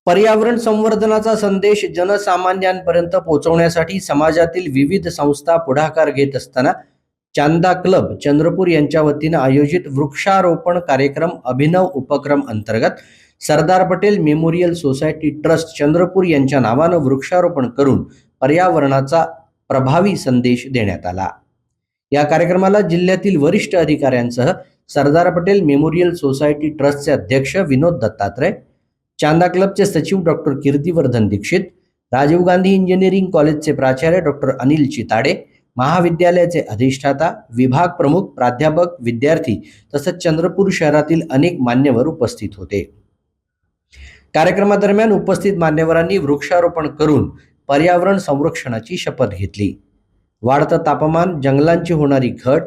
पर्यावरण संवर्धनाचा संदेश जनसामान्यांपर्यंत पोहोचवण्यासाठी समाजातील विविध संस्था पुढाकार घेत असताना चांदा क्लब चंद्रपूर यांच्या वतीने आयोजित वृक्षारोपण कार्यक्रम अभिनव उपक्रम अंतर्गत Sardar Patel memorial society trust Chandrapur यांच्या नावाने वृक्षारोपण करून पर्यावरणाचा प्रभावी संदेश देण्यात आला। या कार्यक्रमाला जिल्ह्यातील वरिष्ठ अधिकाऱ्यांसह सरदार पटेल मेमोरियल सोसायटी ट्रस्टचे अध्यक्ष विनोद दत्तात्रय, चांदा क्लबचे सचिव डॉक्टर कीर्तिवर्धन दीक्षित, राजीव गांधी इंजिनिअरिंग कॉलेजचे प्राचार्य डॉक्टर अनिल चिताडे, महाविद्यालयाचे अधिष्ठाता, विभाग प्रमुख, प्राध्यापक, विद्यार्थी तसंच चंद्रपूर शहरातील अनेक मान्यवर उपस्थित होते। कार्यक्रमादरम्यान उपस्थित मान्यवरांनी वृक्षारोपण करून पर्यावरण संरक्षणाची शपथ घेतली। वाढतं तापमान, जंगलांची होणारी घट,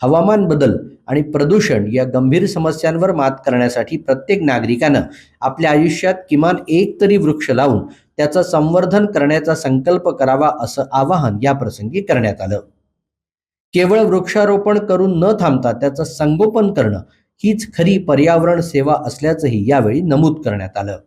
हवामान बदल आणि प्रदूषण या गंभीर समस्यांवर मात करण्यासाठी प्रत्येक नागरिकानं आपल्या आयुष्यात किमान एक तरी वृक्ष लावून त्याचं संवर्धन करण्याचा संकल्प करावा असं आवाहन या प्रसंगी करण्यात आलं। केवळ वृक्षारोपण करून न थांबता त्याचं संगोपन करणं हीच खरी पर्यावरण सेवा असल्याचंही यावेळी नमूद करण्यात आलं।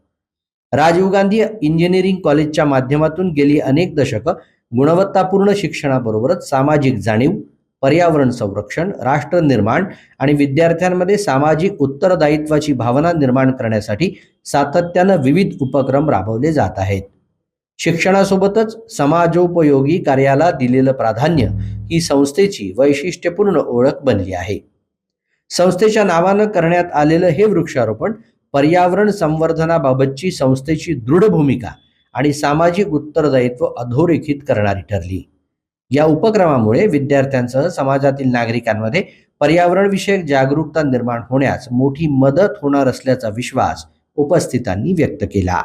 राजीव गांधी इंजिनिअरिंग कॉलेजच्या माध्यमातून गेली अनेक दशकं गुणवत्तापूर्ण शिक्षणाबरोबरच सामाजिक जाणीव, पर्यावरण संरक्षण, राष्ट्र निर्माण आणि विद्यार्थ्यांमध्ये सामाजिक उत्तरदायित्वाची भावना निर्माण करण्यासाठी सातत्यानं विविध उपक्रम राबवले जात आहेत। शिक्षणासोबतच समाजोपयोगी कार्याला दिलेलं प्राधान्य ही संस्थेची वैशिष्ट्यपूर्ण ओळख बनली आहे। संस्थेच्या नावानं करण्यात आलेलं हे वृक्षारोपण पर्यावरण संवर्धनाबाबतची संस्थेची दृढ भूमिका आणि सामाजिक उत्तरदायित्व अधोरेखित करणारी ठरली। या उपक्रमामुळे विद्यार्थ्यांसह समाजातील नागरिकांमध्ये पर्यावरणविषयक जागरूकता निर्माण होण्यास मोठी मदत होणार असल्याचा विश्वास उपस्थितांनी व्यक्त केला।